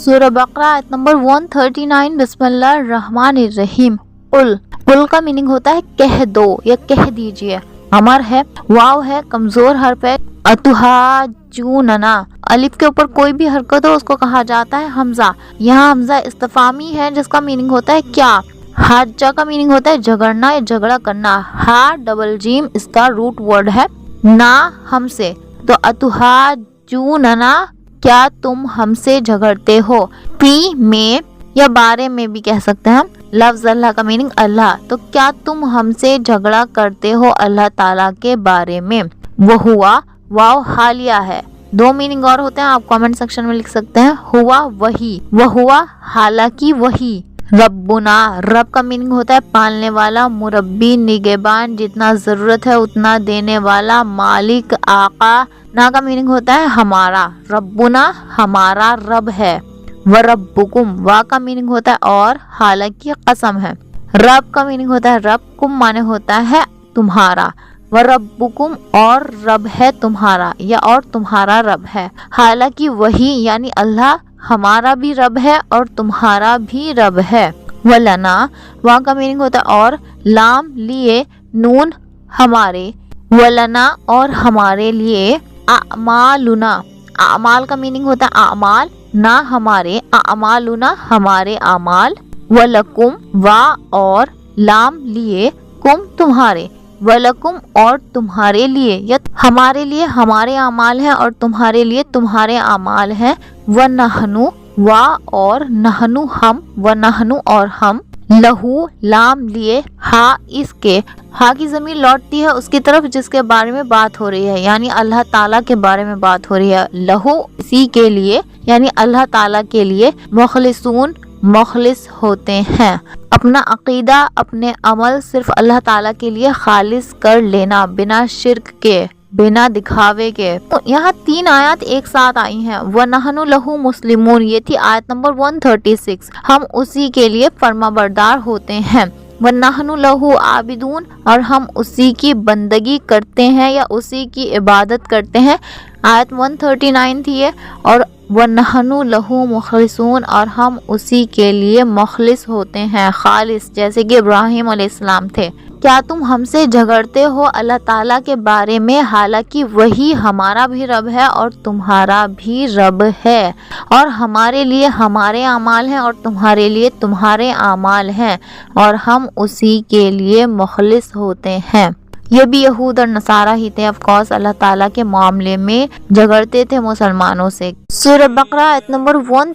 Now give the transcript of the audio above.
सूरह बकरा आयत नंबर 139। बिस्मिल्लाहिर्रहमानिर्रहीम। कुल का मीनिंग होता है कह दो या कह दीजिए। अमर है, वाव है, कमजोर हर्फ है। अतुहाजूनना, अलिफ के ऊपर कोई भी हरकत हो उसको कहा जाता है हमजा। यहाँ हमजा इस्तिफामी है जिसका मीनिंग होता है क्या। हाजा का मीनिंग होता है झगड़ना या झगड़ा करना। हा डबल जीम इसका रूट वर्ड है। ना हमसे, तो अतुहाजूनना, क्या तुम हमसे झगड़ते हो। पी में या बारे में भी कह सकते हैं हम। लफ्ज अल्लाह का मीनिंग अल्लाह, तो क्या तुम हमसे झगड़ा करते हो अल्लाह ताला के बारे में। वो हुआ, वाव हालिया है। दो मीनिंग और होते हैं, आप कमेंट सेक्शन में लिख सकते हैं। हुआ वही, वह हुआ हालांकि वही। रब्बुना, रब का मीनिंग होता है पालने वाला, मुरब्बी निगहबान, जितना जरूरत है उतना देने वाला, मालिक आका। ना का मीनिंग होता है हमारा। रब्बुना हमारा रब है। व रब्बुकुम, वा का मीनिंग होता है और, हालांकि कसम है। रब का मीनिंग होता है रब, कुम माने होता है तुम्हारा। व रब्बुकुम, और रब है तुम्हारा या और तुम्हारा रब है। हालांकि वही यानी अल्लाह हमारा भी रब है और तुम्हारा भी रब है। वलना, वहाँ का मीनिंग होता है और, लाम लिए, नून हमारे। वलना और हमारे लिए। अमालुना, अमाल का मीनिंग होता है अमाल, ना हमारे। अमालुना हमारे अमाल। वलकुम, वा और, लाम लिए, कुम तुम्हारे। वलकुम और तुम्हारे लिए या हमारे लिए हमारे अमाल हैं और तुम्हारे लिए तुम्हारे अमाल हैं। व नहनु, वा और, नहनु हम। व नहनु और हम। लहू, लाम लिए, हा इसके। हा की ज़मीर लौटती है उसकी तरफ जिसके बारे में बात हो रही है, यानी अल्लाह ताला के बारे में बात हो रही है। लहू इसी के लिए यानी अल्लाह ताला के लिए। मुखलिसून, मुखलिस होते हैं। अपना अकीदा, अपने अमल सिर्फ अल्लाह ताला के लिए खालिस कर लेना, बिना शिर्क के, बिना दिखावे के। तो यहाँ 3 आयत एक साथ आई हैं। व नहनु लहू मुस्लिमून, ये थी आयत नंबर 136। हम उसी के लिए फर्माबरदार होते हैं। व नहनु लहू आबिदून, और हम उसी की बंदगी करते हैं या उसी की इबादत करते हैं। आयत 139 थी ये। और व नहनु लहू मुखलिसून, और हम उसी के लिए मुखलिस होते हैं, खालिस, जैसे कि इब्राहिम अलैहिस्सलाम थे। क्या तुम हमसे झगड़ते हो अल्लाह ताला के बारे में, हालांकि वही हमारा भी रब है और तुम्हारा भी रब है। और हमारे लिए हमारे अमाल हैं और तुम्हारे लिए तुम्हारे अमाल हैं और हम उसी के लिए मुखलिस होते हैं। ये भी यहूद और नसारा ही थे। ऑफ कोर्स अल्लाह ताला के मामले में झगड़ते थे मुसलमानों से। सूरह बकरा आयत नंबर 130।